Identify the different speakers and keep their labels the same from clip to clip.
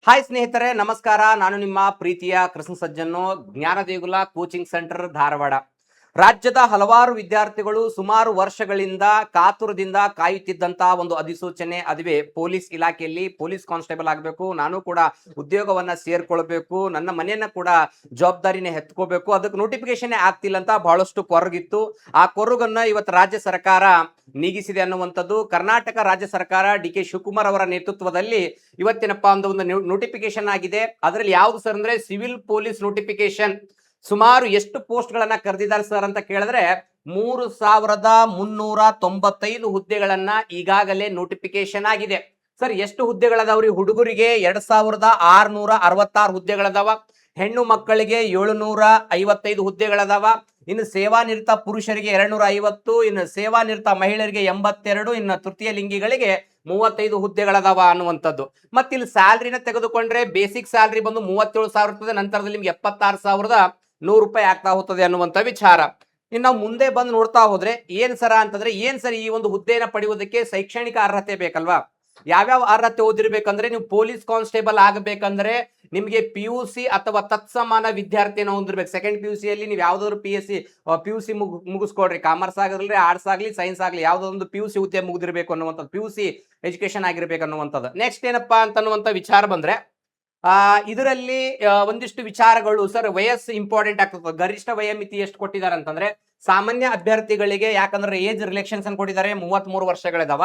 Speaker 1: Hi ಸ್ನೇಹಿತರೆ, ನಮಸ್ಕಾರ. ನಾನು ನಿಮ್ಮ ಪ್ರೀತಿಯ ಕೃಷ್ಣ ಸಜ್ಜನ್ನು, ಜ್ಞಾನದೇಗುಲ ಕೋಚಿಂಗ್ ಸೆಂಟರ್ ಧಾರವಾಡ. ರಾಜ್ಯದ ಹಲವಾರು ವಿದ್ಯಾರ್ಥಿಗಳು ಸುಮಾರು ವರ್ಷಗಳಿಂದ ಕಾತುರದಿಂದ ಕಾಯುತ್ತಿದ್ದಂತಹ ಒಂದು ಅಧಿಸೂಚನೆ, ಅದುವೇ ಪೊಲೀಸ್ ಇಲಾಖೆಯಲ್ಲಿ ಪೊಲೀಸ್ ಕಾನ್ಸ್ಟೇಬಲ್ ಆಗಬೇಕು, ನಾನು ಕೂಡ ಉದ್ಯೋಗವನ್ನ ಸೇರ್ಕೊಳ್ಬೇಕು, ನನ್ನ ಮನೆಯನ್ನ ಕೂಡ ಜವಾಬ್ದಾರಿನ ಎತ್ಕೋಬೇಕು, ಅದಕ್ಕೆ ನೋಟಿಫಿಕೇಶನ್ ಆಗ್ತಿಲ್ಲ ಅಂತ ಬಹಳಷ್ಟು ಕೊರಗಿತ್ತು. ಆ ಕೊರಗನ್ನ ಇವತ್ತು ರಾಜ್ಯ ಸರ್ಕಾರ ನೀಗಿಸಿದೆ ಅನ್ನುವಂಥದ್ದು. ಕರ್ನಾಟಕ ರಾಜ್ಯ ಸರ್ಕಾರ ಡಿ.ಕೆ. ಶಿವಕುಮಾರ್ ಅವರ ನೇತೃತ್ವದಲ್ಲಿ ಇವತ್ತಿನಪ್ಪ ಒಂದು ನೋಟಿಫಿಕೇಶನ್ ಆಗಿದೆ. ಅದರಲ್ಲಿ ಯಾವ್ದು ಸರ್ ಅಂದ್ರೆ ಸಿವಿಲ್ ಪೊಲೀಸ್ ನೋಟಿಫಿಕೇಶನ್. ಸುಮಾರು ಎಷ್ಟು ಪೋಸ್ಟ್ ಗಳನ್ನ ಕರೆದಿದ್ದಾರೆ ಸರ್ ಅಂತ ಕೇಳಿದ್ರೆ 3,395 ಹುದ್ದೆಗಳನ್ನ ಈಗಾಗಲೇ ನೋಟಿಫಿಕೇಶನ್ ಆಗಿದೆ. ಸರ್ ಎಷ್ಟು ಹುದ್ದೆಗಳದಾವ್ರಿ? ಹುಡುಗರಿಗೆ 2,666 ಹುದ್ದೆಗಳದಾವ, ಹೆಣ್ಣು ಮಕ್ಕಳಿಗೆ 755 ಹುದ್ದೆಗಳದಾವ, ಇನ್ನು ಸೇವಾನಿರತ ಪುರುಷರಿಗೆ 250, ಇನ್ನು ಸೇವಾನಿರತ ಮಹಿಳೆಯರಿಗೆ 82, ಇನ್ನು ತೃತೀಯ ಲಿಂಗಿಗಳಿಗೆ 35 ಹುದ್ದೆಗಳದಾವ ಅನ್ನುವಂಥದ್ದು. ಮತ್ತೆ ಇಲ್ಲಿ ಸ್ಯಾಲ್ರಿನ ತೆಗೆದುಕೊಂಡ್ರೆ ಬೇಸಿಕ್ ಸ್ಯಾಲ್ರಿ ಬಂದು 37,000 ಇರ್ತದೆ, ನಂತರದಲ್ಲಿ ನಿಮ್ಗೆ 76,100 ರೂಪಾಯಿ ಆಗ್ತಾ ಹೋಗ್ತದೆ ಅನ್ನುವಂಥ ವಿಚಾರ. ಇನ್ನು ನಾವು ಮುಂದೆ ಬಂದು ನೋಡ್ತಾ ಹೋದ್ರೆ ಏನ್ ಸರ ಅಂತಂದ್ರೆ, ಏನ್ ಸರ್ ಈ ಒಂದು ಹುದ್ದೆಯನ್ನು ಪಡೆಯುವುದಕ್ಕೆ ಶೈಕ್ಷಣಿಕ ಅರ್ಹತೆ ಬೇಕಲ್ವಾ? ಯಾವ್ಯಾವ ಅರ್ಹತೆ ಓದಿರ್ಬೇಕಂದ್ರೆ, ನೀವು ಪೊಲೀಸ್ ಕಾನ್ಸ್ಟೇಬಲ್ ಆಗಬೇಕಂದ್ರೆ ನಿಮಗೆ PUC ಅಥವಾ ತತ್ಸಮಾನ ವಿದ್ಯಾರ್ಥಿಯನ್ನು ಹೊಂದಿರ್ಬೇಕು. ಸೆಕೆಂಡ್ PUC ಅಲ್ಲಿ ನೀವು ಯಾವ್ದಾದ್ರು PUC ಮುಗಿಸ್ಕೊಡ್ರಿ, ಕಾಮರ್ಸ್ ಆಗಿರಲಿ, ಆರ್ಟ್ಸ್ ಆಗಲಿ, ಸೈನ್ಸ್ ಆಗಲಿ, ಯಾವ್ದೊಂದು PUC ಹುದ್ದೆ ಮುಗಿದಿರ್ಬೇಕು ಅನ್ನುವಂಥದ್ದು, PUC ಎಜುಕೇಶನ್ ಆಗಿರ್ಬೇಕು ಅನ್ನುವಂಥದ್ದು. ನೆಕ್ಸ್ಟ್ ಏನಪ್ಪಾ ಅಂತನ್ನುವಂಥ ವಿಚಾರ ಬಂದ್ರೆ, ಇದರಲ್ಲಿ ಒಂದಿಷ್ಟು ವಿಚಾರಗಳು ಸರ್, ವಯಸ್ಸು ಇಂಪಾರ್ಟೆಂಟ್ ಆಗ್ತದೆ. ಗರಿಷ್ಠ ವಯೋಮಿತಿ ಎಷ್ಟು ಕೊಟ್ಟಿದ್ದಾರೆ ಅಂತಂದ್ರೆ, ಸಾಮಾನ್ಯ ಅಭ್ಯರ್ಥಿಗಳಿಗೆ ಯಾಕಂದ್ರೆ ಏಜ್ ರಿಲೆಕ್ಷನ್ಸ್ ಅನ್ನು ಕೊಟ್ಟಿದ್ದಾರೆ, 33 ವರ್ಷಗಳಿದಾವ.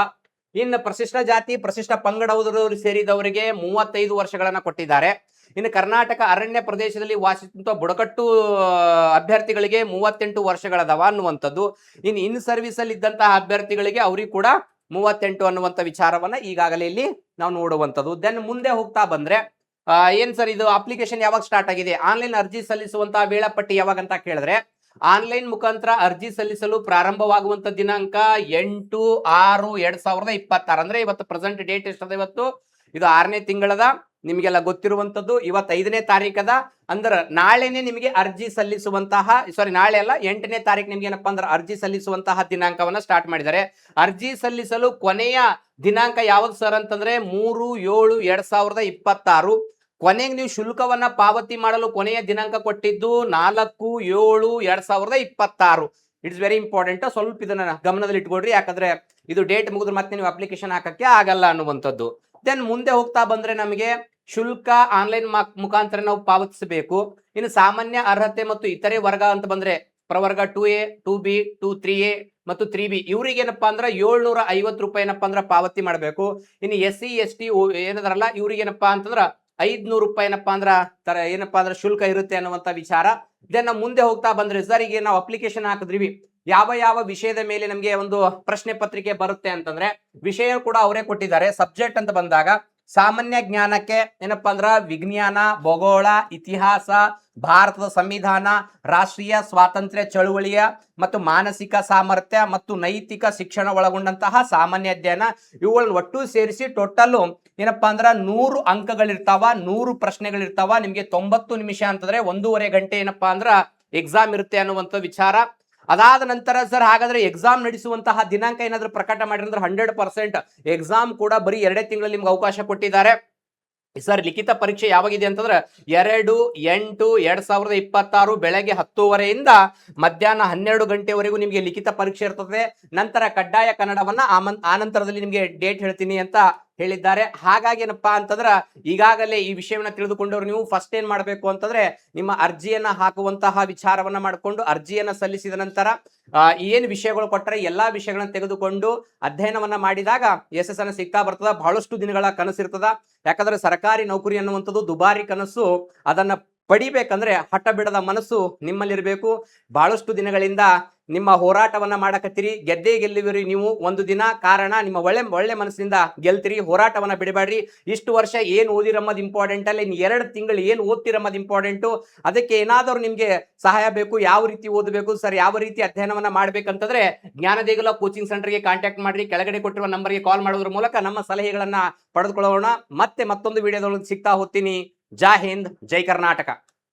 Speaker 1: ಇನ್ನು ಪರಿಶಿಷ್ಟ ಜಾತಿ ಪರಿಶಿಷ್ಟ ಪಂಗಡದವರು ಸೇರಿದವರಿಗೆ 35 ವರ್ಷಗಳನ್ನ ಕೊಟ್ಟಿದ್ದಾರೆ. ಇನ್ನು ಕರ್ನಾಟಕ ಅರಣ್ಯ ಪ್ರದೇಶದಲ್ಲಿ ವಾಸಿಸುವಂತ ಬುಡಕಟ್ಟು ಅಭ್ಯರ್ಥಿಗಳಿಗೆ 38 ವರ್ಷಗಳದಾವ ಅನ್ನುವಂಥದ್ದು. ಇನ್ ಸರ್ವಿಸ್ ಅಲ್ಲಿ ಇದ್ದಂತಹ ಅಭ್ಯರ್ಥಿಗಳಿಗೆ ಅವ್ರಿಗೆ ಕೂಡ 38 ಅನ್ನುವಂಥ ವಿಚಾರವನ್ನ ಈಗಾಗಲೇ ಇಲ್ಲಿ ನಾವು ನೋಡುವಂಥದ್ದು. ದೆನ್ ಮುಂದೆ ಹೋಗ್ತಾ ಬಂದ್ರೆ, ಏನ್ ಸರ್ ಇದು ಅಪ್ಲಿಕೇಶನ್ ಯಾವಾಗ ಸ್ಟಾರ್ಟ್ ಆಗಿದೆ, ಆನ್ಲೈನ್ ಅರ್ಜಿ ಸಲ್ಲಿಸುವಂತಹ ವೇಳಾಪಟ್ಟಿ ಯಾವಾಗ ಅಂತ ಕೇಳಿದ್ರೆ, ಆನ್ಲೈನ್ ಮುಖಾಂತರ ಅರ್ಜಿ ಸಲ್ಲಿಸಲು ಪ್ರಾರಂಭವಾಗುವಂತ ದಿನಾಂಕ 8/6/2026. ಅಂದ್ರೆ ಇವತ್ತು ಪ್ರೆಸೆಂಟ್ ಡೇಟ್ ಎಷ್ಟದ? ಇವತ್ತು ಇದು 6ನೇ ತಿಂಗಳದ, ನಿಮಗೆಲ್ಲ ಗೊತ್ತಿರುವಂತದ್ದು. ಇವತ್ತು 5ನೇ ತಾರೀಕದ, ಅಂದ್ರೆ ನಾಳೆನೆ ನಿಮಗೆ ಅರ್ಜಿ ಸಲ್ಲಿಸುವಂತಹ, ನಾಳೆ ಅಲ್ಲ 8ನೇ ತಾರೀಕು ನಿಮ್ಗೆ ಏನಪ್ಪಾ ಅಂದ್ರೆ ಅರ್ಜಿ ಸಲ್ಲಿಸುವಂತಹ ದಿನಾಂಕವನ್ನ ಸ್ಟಾರ್ಟ್ ಮಾಡಿದ್ದಾರೆ. ಅರ್ಜಿ ಸಲ್ಲಿಸಲು ಕೊನೆಯ ದಿನಾಂಕ ಯಾವ್ದು ಸರ್ ಅಂತಂದ್ರೆ 3/7/2026. ಕೊನೆಗೆ ನೀವು ಶುಲ್ಕವನ್ನ ಪಾವತಿ ಮಾಡಲು ಕೊನೆಯ ದಿನಾಂಕ ಕೊಟ್ಟಿದ್ದು 4/7/2026. It's very important. ಸ್ವಲ್ಪ ಇದನ್ನ ಗಮನದಲ್ಲಿ ಇಟ್ಕೊಳ್ರಿ, ಯಾಕಂದ್ರೆ ಇದು ಡೇಟ್ ಮುಗಿದ್ರೆ ಮತ್ತೆ ನೀವು ಅಪ್ಲಿಕೇಶನ್ ಹಾಕಕ್ಕೆ ಆಗಲ್ಲ ಅನ್ನುವಂಥದ್ದು. ದೆನ್ ಮುಂದೆ ಹೋಗ್ತಾ ಬಂದ್ರೆ, ನಮಗೆ ಶುಲ್ಕ ಆನ್ಲೈನ್ ಮುಖಾಂತರ ನಾವು ಪಾವತಿಸಬೇಕು. ಇನ್ನು ಸಾಮಾನ್ಯ ಅರ್ಹತೆ ಮತ್ತು ಇತರೆ ವರ್ಗ ಅಂತ ಬಂದ್ರೆ, ಪ್ರವರ್ಗ 2A, 2B, 3A ಮತ್ತು 3B ಇವ್ರಿಗೆ ಏನಪ್ಪಾ ಅಂದ್ರೆ 750 ರೂಪಾಯಿ ಏನಪ್ಪಾ ಅಂದ್ರೆ ಪಾವತಿ ಮಾಡಬೇಕು. ಇನ್ನು SC ST ಏನದಾರಲ್ಲ ಇವ್ರಿಗೆ ಏನಪ್ಪಾ ಅಂತಂದ್ರ 500 ರೂಪಾಯಿ ಏನಪ್ಪಾ ಅಂದ್ರೆ ಶುಲ್ಕ ಇರುತ್ತೆ ಅನ್ನುವಂಥ ವಿಚಾರ. ದೆನ್ ನಾವು ಮುಂದೆ ಹೋಗ್ತಾ ಬಂದ್ರೆ, ಸರ್ ಈಗ ನಾವು ಅಪ್ಲಿಕೇಶನ್ ಹಾಕಿದ್ರಿ, ಯಾವ ವಿಷಯದ ಮೇಲೆ ನಮಗೆ ಒಂದು ಪ್ರಶ್ನೆ ಪತ್ರಿಕೆ ಬರುತ್ತೆ ಅಂತಂದ್ರೆ, ವಿಷಯ ಕೂಡ ಅವರೇ ಕೊಟ್ಟಿದ್ದಾರೆ. ಸಬ್ಜೆಕ್ಟ್ ಅಂತ ಬಂದಾಗ ಸಾಮಾನ್ಯ ಜ್ಞಾನಕ್ಕೆ ಏನಪ್ಪಾ ಅಂದ್ರ ವಿಜ್ಞಾನ, ಭೂಗೋಳ, ಇತಿಹಾಸ, ಭಾರತದ ಸಂವಿಧಾನ, ರಾಷ್ಟ್ರೀಯ ಸ್ವಾತಂತ್ರ್ಯ ಚಳುವಳಿಯ ಮತ್ತು ಮಾನಸಿಕ ಸಾಮರ್ಥ್ಯ ಮತ್ತು ನೈತಿಕ ಶಿಕ್ಷಣ ಒಳಗೊಂಡಂತಹ ಸಾಮಾನ್ಯ ಅಧ್ಯಯನ, ಇವುಗಳನ್ನ ಒಟ್ಟು ಸೇರಿಸಿ ಟೋಟಲ್ ಏನಪ್ಪಾ ಅಂದ್ರ 100 ಅಂಕಗಳಿರ್ತಾವ, 100 ಪ್ರಶ್ನೆಗಳಿರ್ತಾವ. ನಿಮ್ಗೆ 90 ನಿಮಿಷ ಅಂತಂದ್ರೆ 1.5 ಗಂಟೆ ಏನಪ್ಪಾ ಅಂದ್ರ ಎಕ್ಸಾಮ್ ಇರುತ್ತೆ ಅನ್ನುವಂಥ ವಿಚಾರ. ಅದಾದ ನಂತರ ಸರ್, ಹಾಗಾದ್ರೆ ಎಕ್ಸಾಮ್ ನಡೆಸುವಂತಹ ದಿನಾಂಕ ಏನಾದ್ರು ಪ್ರಕಟ ಮಾಡಿದ್ರೆ 100% ಎಕ್ಸಾಮ್ ಕೂಡ ಬರೀ 2 ತಿಂಗಳಲ್ಲಿ ನಿಮ್ಗೆ ಅವಕಾಶ ಕೊಟ್ಟಿದ್ದಾರೆ. ಸರ್ ಲಿಖಿತ ಪರೀಕ್ಷೆ ಯಾವಾಗಿದೆ ಅಂತಂದ್ರೆ 2/8/2026 ಬೆಳಗ್ಗೆ 10:30 ಮಧ್ಯಾಹ್ನ 12 ಗಂಟೆವರೆಗೂ ನಿಮಗೆ ಲಿಖಿತ ಪರೀಕ್ಷೆ ಇರ್ತದೆ. ನಂತರ ಕಡ್ಡಾಯ ಕನ್ನಡವನ್ನ ಆನಂತರದಲ್ಲಿ ನಿಮಗೆ ಡೇಟ್ ಹೇಳ್ತೀನಿ ಅಂತ ಹೇಳಿದ್ದಾರೆ. ಹಾಗಾಗಿ ಏನಪ್ಪಾ ಅಂತಂದ್ರ ಈಗಾಗಲೇ ಈ ವಿಷಯವನ್ನ ತಿಳಿದುಕೊಂಡವ್ರು ನೀವು ಫಸ್ಟ್ ಏನ್ ಮಾಡಬೇಕು ಅಂತಂದ್ರೆ, ನಿಮ್ಮ ಅರ್ಜಿಯನ್ನ ಹಾಕುವಂತಹ ವಿಚಾರವನ್ನ ಮಾಡಿಕೊಂಡು ಅರ್ಜಿಯನ್ನ ಸಲ್ಲಿಸಿದ ನಂತರ ಏನ್ ವಿಷಯಗಳು ಕೊಟ್ಟರೆ ಎಲ್ಲಾ ವಿಷಯಗಳನ್ನ ತೆಗೆದುಕೊಂಡು ಅಧ್ಯಯನವನ್ನ ಮಾಡಿದಾಗ ಯಶಸ್ಸನ್ನ ಸಿಗ್ತಾ ಬರ್ತದ. ಬಹಳಷ್ಟು ದಿನಗಳ ಕನಸಿರ್ತದ, ಯಾಕಂದ್ರೆ ಸರ್ಕಾರಿ ನೌಕರಿ ಅನ್ನುವಂಥದ್ದು ದುಬಾರಿ ಕನಸು. ಅದನ್ನ ಪಡಿಬೇಕಂದ್ರೆ ಹಠ ಬಿಡದ ಮನಸ್ಸು ನಿಮ್ಮಲ್ಲಿರ್ಬೇಕು. ಬಹಳಷ್ಟು ದಿನಗಳಿಂದ ನಿಮ್ಮ ಹೋರಾಟವನ್ನ ಮಾಡಕತ್ತೀರಿ, ಗೆದ್ದೇ ಗೆಲ್ಲುವಿರಿ ನೀವು ಒಂದು ದಿನ. ಕಾರಣ ನಿಮ್ಮ ಒಳ್ಳೆ ಮನಸ್ಸಿನಿಂದ ಗೆಲ್ತೀರಿ. ಹೋರಾಟವನ್ನ ಬಿಡಬೇಡ್ರಿ. ಇಷ್ಟು ವರ್ಷ ಏನ್ ಓದಿರಮ್ಮದು ಇಂಪಾರ್ಟೆಂಟ್ ಅಲ್ಲ, ಇನ್ನು 2 ತಿಂಗಳು ಏನ್ ಓದ್ತಿರಮ್ಮದು ಇಂಪಾರ್ಟೆಂಟು. ಅದಕ್ಕೆ ಏನಾದರೂ ನಿಮ್ಗೆ ಸಹಾಯ ಬೇಕು, ಯಾವ ರೀತಿ ಓದಬೇಕು ಸರ್, ಯಾವ ರೀತಿ ಅಧ್ಯಯನವನ್ನ ಮಾಡ್ಬೇಕಂತಂದ್ರೆ ಜ್ಞಾನದೇಗುಲ ಕೋಚಿಂಗ್ ಸೆಂಟರ್ಗೆ ಕಾಂಟ್ಯಾಕ್ಟ್ ಮಾಡ್ರಿ. ಕೆಳಗಡೆ ಕೊಟ್ಟಿರುವ ನಂಬರ್ಗೆ ಕಾಲ್ ಮಾಡೋದ್ರ ಮೂಲಕ ನಮ್ಮ ಸಲಹೆಗಳನ್ನ ಪಡೆದುಕೊಳ್ಳೋಣ. ಮತ್ತೆ ಮತ್ತೊಂದು ವಿಡಿಯೋದೊಳಗೆ ಸಿಗ್ತಾ ಹೋಗ್ತೀನಿ. ಜೈ ಹಿಂದ್, ಜೈ ಕರ್ನಾಟಕ.